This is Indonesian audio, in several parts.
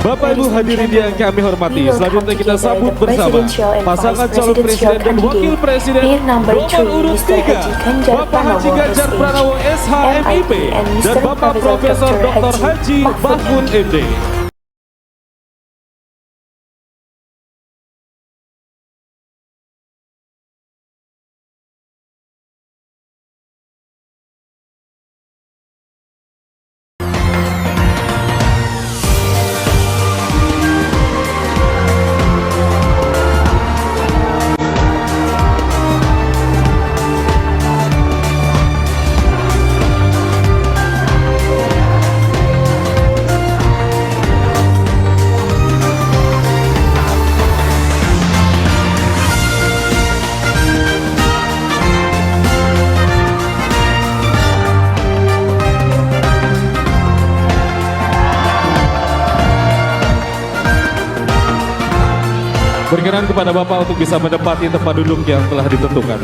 Bapak Ibu hadirin yang kami hormati, selanjutnya kita sambut bersama pasangan calon presiden dan wakil presiden nomor urut 3, Bapak Haji Ganjar Pranowo SHMIP dan Bapak Profesor Dr. Haji Mahfud MD. Berkenan kepada Bapak untuk bisa menempati tempat duduk yang telah ditentukan.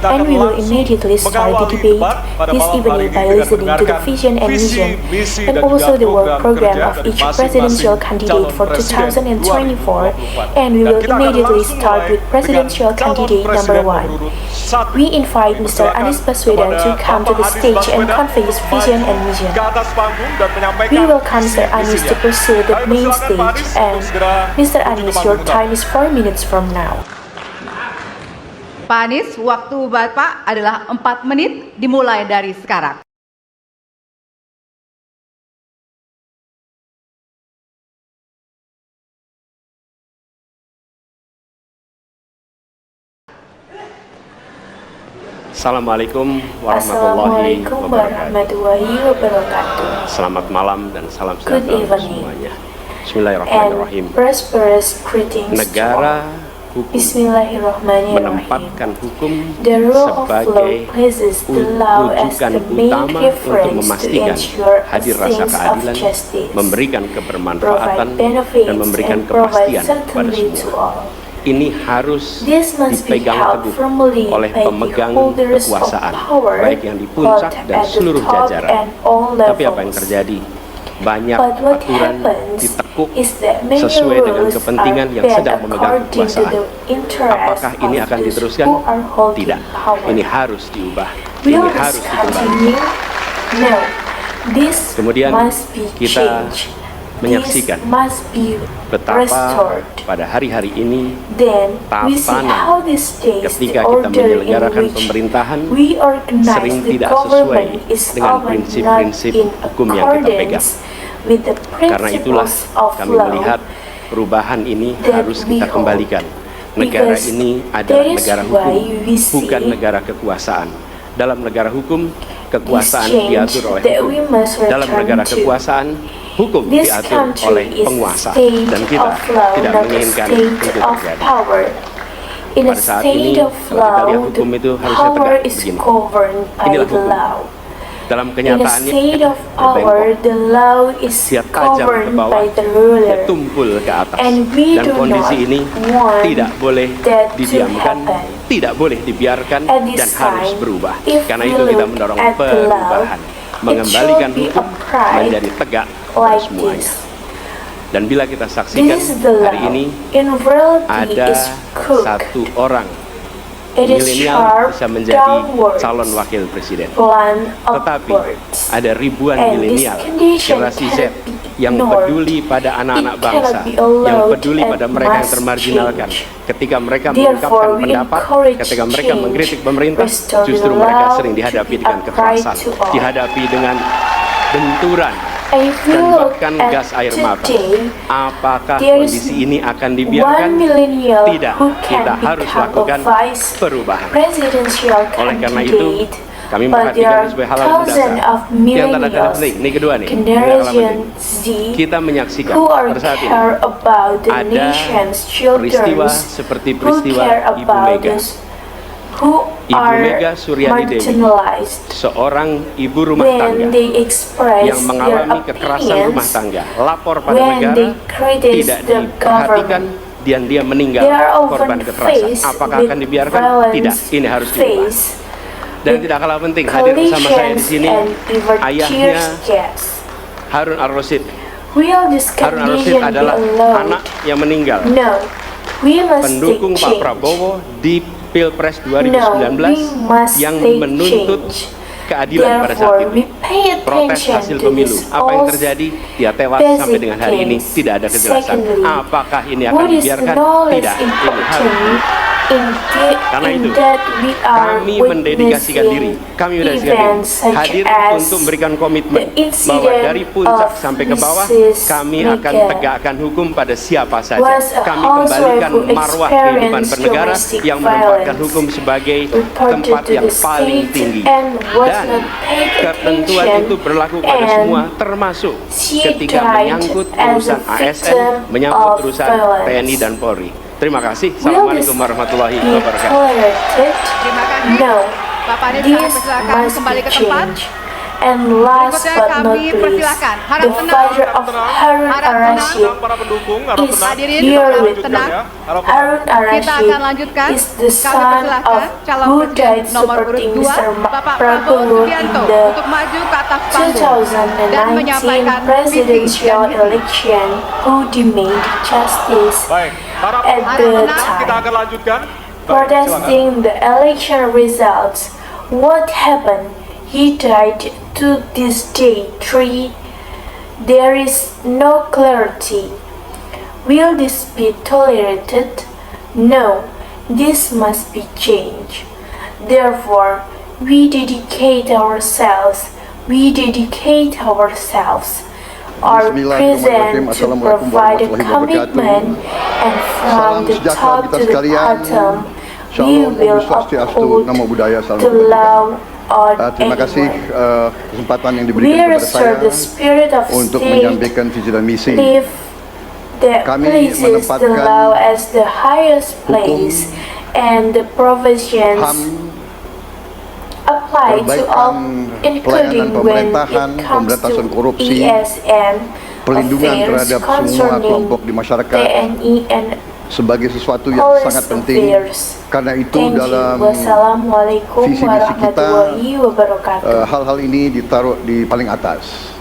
And we will immediately start the debate this evening by listening to the vision and mission, and also the work program of each presidential candidate for 2024. And we will immediately start with presidential candidate number 1. We invite Mr. Anies Baswedan to come to the stage and convey his vision and mission. We welcome Mr. Anies to pursue the main stage, and Mr. Anies, your time is 4 minutes from now. Pak Anies, waktu Bapak adalah 4 menit dimulai dari sekarang. Assalamualaikum warahmatullahi wabarakatuh. Selamat malam dan salam sejahtera semuanya. Bismillahirrahmanirrahim. Negara hukum menempatkan hukum sebagai rujukan utama untuk memastikan hadir rasa keadilan, memberikan kebermanfaatan, dan memberikan kepastian pada semua. Ini harus dipegang teguh oleh pemegang kekuasaan, baik yang di puncak dan seluruh jajaran. Tapi apa yang terjadi? Banyak aturan ditekuk sesuai dengan kepentingan yang sedang memegang kekuasaan. Apakah ini akan diteruskan? Tidak. Ini harus diubah. Ini harus dikembalikan. Kemudian kita menyaksikan betapa pada hari-hari ini tatanan ketika kita menyelenggarakan pemerintahan sering tidak sesuai dengan prinsip-prinsip hukum yang kita pegang. Karena itulah kami melihat perubahan ini harus kita kembalikan. Negara ini adalah negara hukum, bukan negara kekuasaan. Dalam negara hukum, kekuasaan diatur oleh hukum. Dalam negara kekuasaan, hukum diatur oleh penguasa, dan kita tidak menginginkan itu terjadi. Pada saat ini, kalau kita lihat hukum itu harusnya tegak begini. Inilah hukum. Dalam kenyataannya, dia tajam ke bawah, dia tumpul ke atas, dan kondisi ini tidak boleh didiamkan, tidak boleh dibiarkan, dan harus berubah. Karena itu kita mendorong perubahan, mengembalikan hukum menjadi tegak pada semuanya. Dan bila kita saksikan hari ini ada satu orang milenial bisa menjadi calon wakil presiden, tetapi ada ribuan milenial generasi Z yang peduli pada anak-anak bangsa, yang peduli pada mereka yang termarginalkan. Ketika mereka mengungkapkan pendapat, ketika mereka mengkritik pemerintah, justru mereka sering dihadapi dengan kekerasan, dihadapi dengan benturan, dan bahkan gas air mata. Apakah kondisi ini akan dibiarkan? Tidak, kita harus lakukan perubahan. Oleh karena itu, Kami but there memperhatikan are sebagai hal-hal thousands mendasar. of Yang tanda-tanda penting, ini kedua nih. Ini hal-hal Generation penting. Z Kita menyaksikan who are pada saat ini care about the ada nation's peristiwa children, seperti who peristiwa care Ibu about Mega. those who Ibu are Mega Suryani Dewi, marginalized seorang ibu rumah when tangga they express yang mengalami their kekerasan rumah opinions, tangga, lapor pada when negara, they criticize tidak the diperhatikan, government. dan dia meninggal They are korban often kekerasan. faced Apakah with akan dibiarkan? violence, Tidak, ini harus diubah. faced Dan with tidak kalah penting, hadir bersama saya di collisions sini and even ayahnya tears gas. Harun Ar-Rasyid. Will this Harun Ar-Rasyid condition be adalah allowed? anak yang meninggal, No, we must pendukung take Pak change. Prabowo di Pilpres No, 2019 we must yang take menuntut change. keadilan pada saat Therefore, itu. we pay Protes attention hasil to pemilu. this Apa yang all terjadi? Dia tewas basic sampai dengan hari ini. things. Tidak ada kejelasan. Secondly, Apakah ini akan what is dibiarkan? no less Tidak. Ini harus. important Karena in itu, that we are kami mendedikasikan diri. Kami mendedikasikan events diri. such Hadir as untuk memberikan komitmen the incident bahwa dari puncak of sampai ke bawah Mrs. kami akan Mega tegakkan hukum pada siapa saja. was a Kami kembalikan housewife who marwah kehidupan experienced bernegara domestic yang menempatkan violence, hukum sebagai reported tempat to yang the paling state tinggi. and was Dan not paid ketentuan attention, itu berlaku pada and semua, termasuk she ketika died menyangkut as a urusan ASN, victim menyangkut of urusan violence. TNI dan Polri. Terima kasih. Will Assalamualaikum this warahmatullahi be wabarakatuh. tolerated? Terima kasih. No. Bapak Anies, kami This persilakan must kembali be ke tempat. changed. And last Berikutnya but not kami least, persilakan. Harap the tenang. father of Harun Harap tenang. Ar-Rasyid para pendukung, harap is tenang. Hadirin, here harap with tenang. me. Harap Harun Kita Ar-Rasyid akan lanjutkan. is the Kami son persilakan of calon who presiden died nomor urut supporting 2, Mr. Bapak Prabowo Prabowo in Subianto, the untuk maju ke atas panggung dan 2019 menyampaikan visi presidential dan misi. election who demanded justice Baik, harap at Harap the tenang. kita time. akan lanjutkan. Protesting the election results. What happened? He died to this day. 3. There is no clarity. Will this be tolerated? No, this must be changed. Therefore, we dedicate ourselves. Are Bismillahirrahmanirrahim. present to Assalamualaikum provide a warahmatullahi wabarakatuh. commitment, and from Salam the sejahtera top kita to the sekalian. bottom, we Shalom, will Om Swastiastu, uphold Namo Buddhaya, Salam the Kebajikan. law on Terima kasih anyone. kesempatan yang We diberikan kepada restore saya the spirit of untuk state, menyampaikan visi dan misi. live that Kami places the menempatkan law as the highest place, and the provisions HAM, apply to all, perbaikan including pelayanan when pemerintahan, it comes pemberantasan to korupsi, ESN pelindungan affairs terhadap semua concerning kelompok di masyarakat TNI and sebagai sesuatu yang police sangat penting. affairs. Karena itu Thank you. dalam Wassalamualaikum visi misi kita, warahmatullahi wabarakatuh. hal-hal ini ditaruh di paling atas.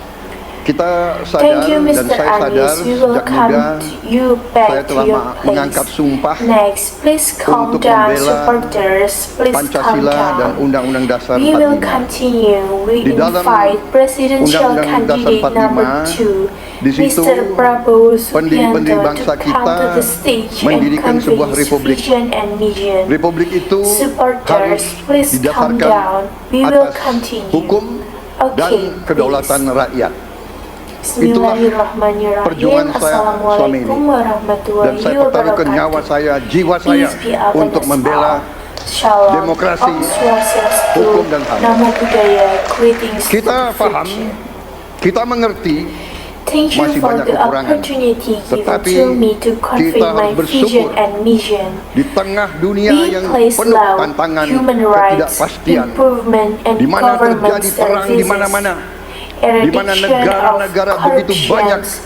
Kita Thank sadar you, dan Mr. saya sadar Anies. We will sejak come muda to you back saya to telah your mengangkat place. sumpah Next, please calm untuk down, membela supporters. Please calm Pancasila dan down. Undang-Undang Dasar We will 45. continue. We Di dalam invite presidential Undang-Undang Dasar candidate number 2, di situ Mr. Prabowo pendiri-pendiri Subianto, bangsa to kita come to the stage and mendirikan convey sebuah his republik. vision and mission. Republik itu harus Supporters, please calm didasarkan down. We will atas continue. hukum dan Okay, kedaulatan rakyat. Bismillahirrahmanirrahim. perjuangan saya selama ini. Assalamualaikum Dan warahmatullahi saya pertaruhkan nyawa wabarakatuh. saya, jiwa saya Peace be upon untuk us membela all. Shalom. demokrasi, Om Swastiastu, hukum dan HAM. Namo Buddhaya. Greetings to Kita the paham, future. kita mengerti, Thank you masih for banyak the kekurangan. opportunity given Tetapi to me to convey kita my harus vision bersyukur and mission. di tengah dunia We yang place penuh law, tantangan human rights, ketidakpastian, improvement, and di mana government terjadi perang di services, mana-mana, di mana eradication negara-negara of begitu banyak corruptions,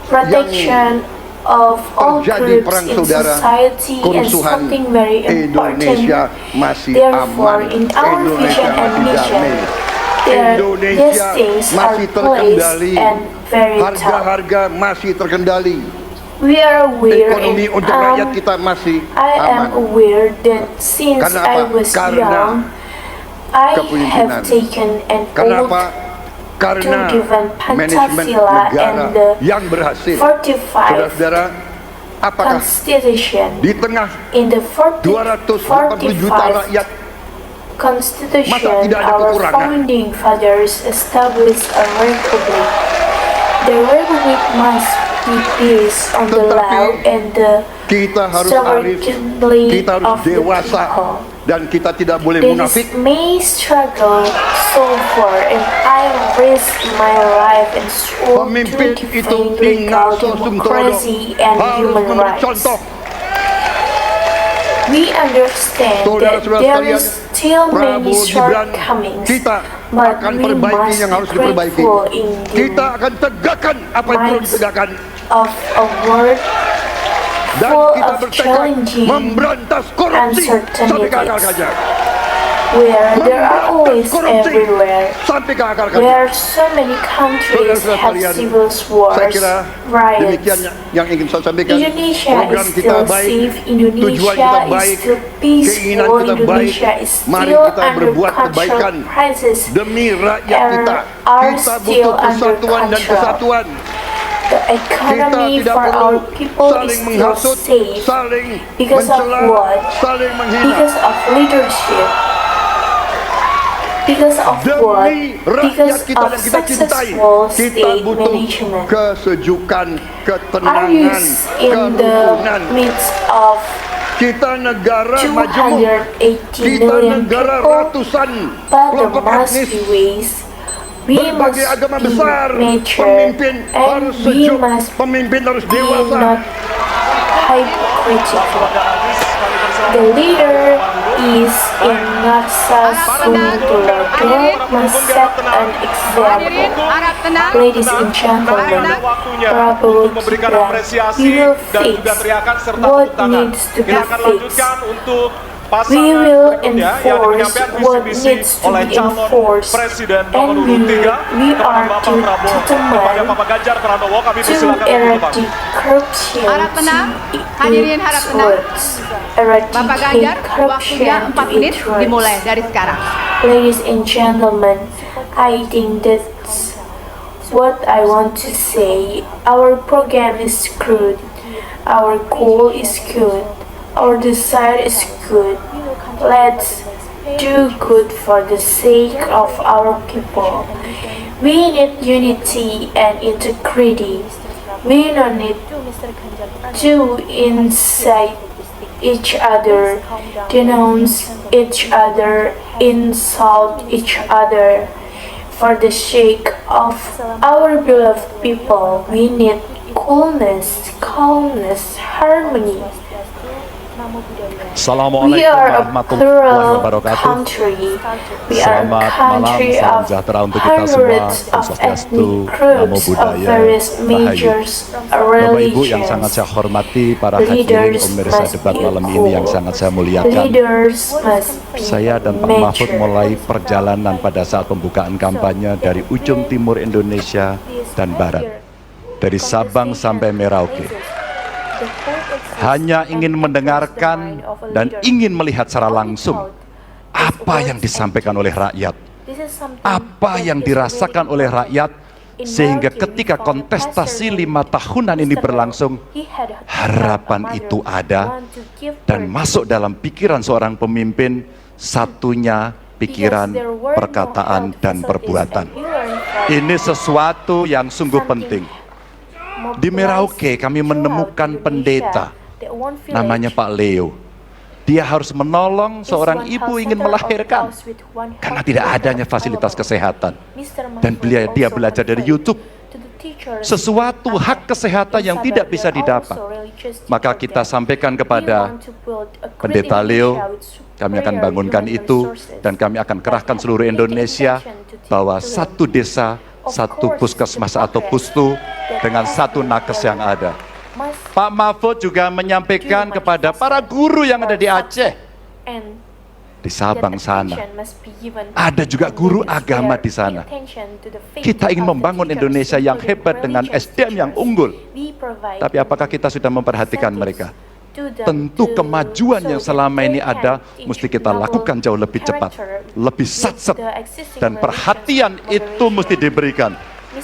protection of all terjadi groups perang in saudara, society, and kerusuhan. something very important. Indonesia masih Therefore, aman, in our Indonesia vision and masih mission, damai, these Indonesia things are masih placed terkendali, and very top. harga-harga masih terkendali, We are aware ekonomi untuk rakyat kita masih I am aman. aware that since Karena I apa? was Karena young, I kepemimpinan. have taken an Karena oath apa? Karena to defend manajemen Pancasila negara and the yang berhasil. 45 Saudara-saudara, apakah Constitution. di tengah In the 280 juta 45 rakyat Constitution, Masa tidak ada our kekurangan? founding fathers established a republic. The republic must be based on the Tetapi law and the Kita harus arif, sovereignty kita harus of the dewasa, people. dan kita tidak boleh This munafik. may struggle so far, and I risk my life and swore to Pemimpin itu defend legal ingat sosum democracy torodo, and harus human memberi rights. contoh. We understand that Saudara-saudara there sekalian, is still many Prabowo Gibran, shortcomings, kita but akan we perbaiki must yang harus be diperbaiki. grateful in the Kita akan tegakkan apa yang perlu ditegakkan, of a world dan full kita of bertekad challenging memberantas korupsi sampai ke akar-akarnya. where there are always Korupsi everywhere, sampai ke akar-akarnya. where so many countries Saudara-saudara have sekalian, civil Saya wars, kira demikian riots. yang ingin saya sampaikan. Indonesia Program is kita still baik, safe, tujuan Indonesia kita is baik, still keinginan peaceful, kita baik. Indonesia is Mari still kita under berbuat kebaikan control crisis, demi rakyat kita. are Kita still butuh under persatuan dan control. kesatuan. The Kita economy tidak for perlu our people is saling still menghasut, safe saling because of mencela, what? saling menghina. Because of leadership. Because of what? Demi rakyat Because kita of yang kita cintai, successful kita state butuh management. kesejukan, Are you ketenangan, in the kerukunan. midst of Kita negara majemuk, 280 kita million negara people? ratusan But there kelompok must etnis, be ways. We must berbagai agama be besar. mature, Pemimpin and harus we sejuk, must pemimpin harus be dewasa. not hypocritical. The leader is in Naksa Suntulodo must set an Hadirin example. harap tenang. Ladies and gentlemen, Prabowo Gibran, we will fix what needs to be fixed. We will enforce what needs to be enforced, and we are determined to eradicate corruption. Harap tenang. Hadirin harap tenang. Bapak Ganjar, waktunya 4 menit dimulai dari sekarang. Ladies and gentlemen, I think that's what I want to say. Our program is good. Our goal is good. Our desire is good. Let's do good for the sake of our people. We need unity and integrity. We don't need to incite each other, denounce each other, insult each other. For the sake of our beloved people, we need coolness, calmness, harmony. We Assalamualaikum are a warahmatullahi plural wabarakatuh. country. We are a Selamat malam, country salam of sejahtera untuk kita semua. hundreds Om of Swastiastu, ethnic Namo groups of Buddhaya, various Rahayu. major Bapak Ibu yang sangat religions. saya hormati, para hadirin Leaders pemirsa must debat be malam ini yang equal. sangat saya muliakan. Leaders must be Saya dan Pak Mahfud mature. mulai perjalanan pada saat pembukaan kampanye dari ujung timur Indonesia dan barat, dari Sabang sampai Merauke. Hanya ingin mendengarkan dan ingin melihat secara langsung apa yang disampaikan oleh rakyat, apa yang dirasakan oleh rakyat, sehingga ketika kontestasi 5 tahunan ini berlangsung, harapan itu ada dan masuk dalam pikiran seorang pemimpin, satunya pikiran, perkataan, dan perbuatan. Ini sesuatu yang sungguh penting. Di Merauke kami menemukan pendeta, namanya Pak Leo. Dia harus menolong seorang ibu ingin melahirkan karena tidak adanya fasilitas kesehatan. Dan dia belajar dari YouTube sesuatu hak kesehatan yang tidak bisa didapat. Maka kita sampaikan kepada Pendeta Leo, kami akan bangunkan itu dan kami akan kerahkan seluruh Indonesia bahwa satu desa, satu puskesmas atau pustu dengan satu nakes yang ada. Pak Mahfud juga menyampaikan kepada para guru yang ada di Aceh, di Sabang sana. Ada juga guru agama di sana. Kita ingin membangun Indonesia yang hebat dengan SDM yang unggul. Tapi apakah kita sudah memperhatikan mereka? Tentu kemajuan yang selama ini ada mesti kita lakukan jauh lebih cepat, lebih satset, dan perhatian itu mesti diberikan.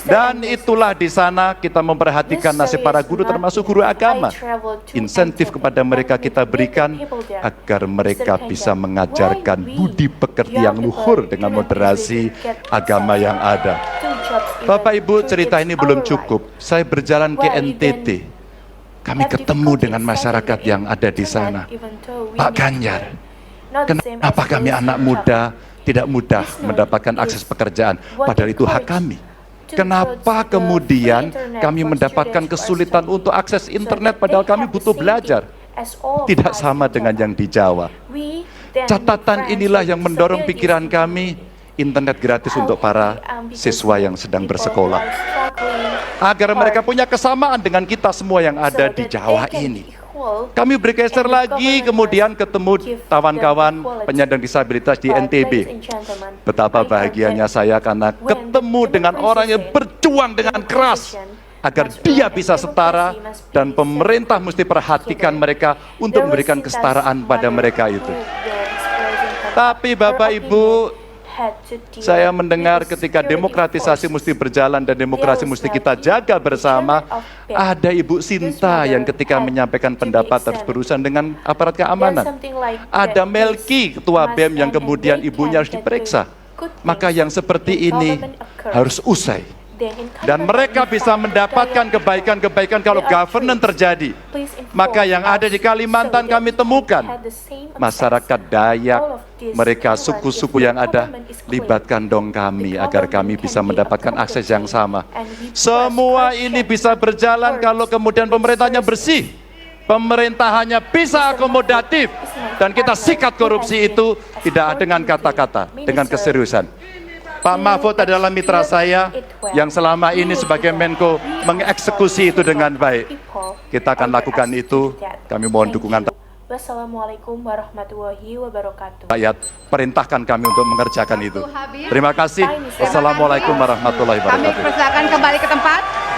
Dan itulah di sana kita memperhatikan nasib para guru termasuk guru agama. Insentif kepada mereka kita berikan agar mereka bisa mengajarkan budi pekerti yang luhur dengan moderasi agama yang ada. Bapak Ibu, cerita ini belum cukup. Saya berjalan ke NTT. kami ketemu dengan masyarakat yang ada di sana. Pak Ganjar, kenapa kami anak muda tidak mudah mendapatkan akses pekerjaan, padahal itu hak kami? Kenapa kemudian kami mendapatkan kesulitan untuk akses internet padahal kami butuh belajar? Tidak sama dengan yang di Jawa. Catatan inilah yang mendorong pikiran kami, internet gratis untuk para siswa yang sedang bersekolah. Agar mereka punya kesamaan dengan kita semua yang ada di Jawa ini. Kami bergeser lagi, kemudian ketemu kawan-kawan penyandang disabilitas di NTB. Betapa bahagianya saya karena ketemu dengan orang yang berjuang dengan keras agar dia bisa setara, dan pemerintah mesti perhatikan mereka untuk memberikan kesetaraan pada mereka itu. Tapi Bapak Ibu, saya mendengar ketika demokratisasi mesti berjalan dan demokrasi mesti kita jaga bersama, ada Ibu Sinta yang ketika menyampaikan pendapat harus berurusan dengan aparat keamanan. Ada Melki, Ketua BEM, yang kemudian ibunya harus diperiksa. Maka yang seperti ini harus usai. Dan mereka bisa mendapatkan kebaikan-kebaikan kalau governance terjadi. Maka yang ada di Kalimantan kami temukan, masyarakat Dayak, mereka suku-suku yang ada, libatkan dong kami agar kami bisa mendapatkan akses yang sama. Semua ini bisa berjalan kalau kemudian pemerintahnya bersih. Pemerintah hanya bisa akomodatif, dan kita sikat korupsi itu tidak dengan kata-kata, dengan keseriusan. Pak Mahfud adalah mitra saya yang selama ini sebagai Menko mengeksekusi itu dengan baik. Kita akan lakukan itu, kami mohon dukungan Wassalamualaikum warahmatullahi wabarakatuh. rakyat, perintahkan kami untuk mengerjakan itu. Terima kasih. Wassalamualaikum warahmatullahi Kami wabarakatuh. persilakan kembali ke tempat.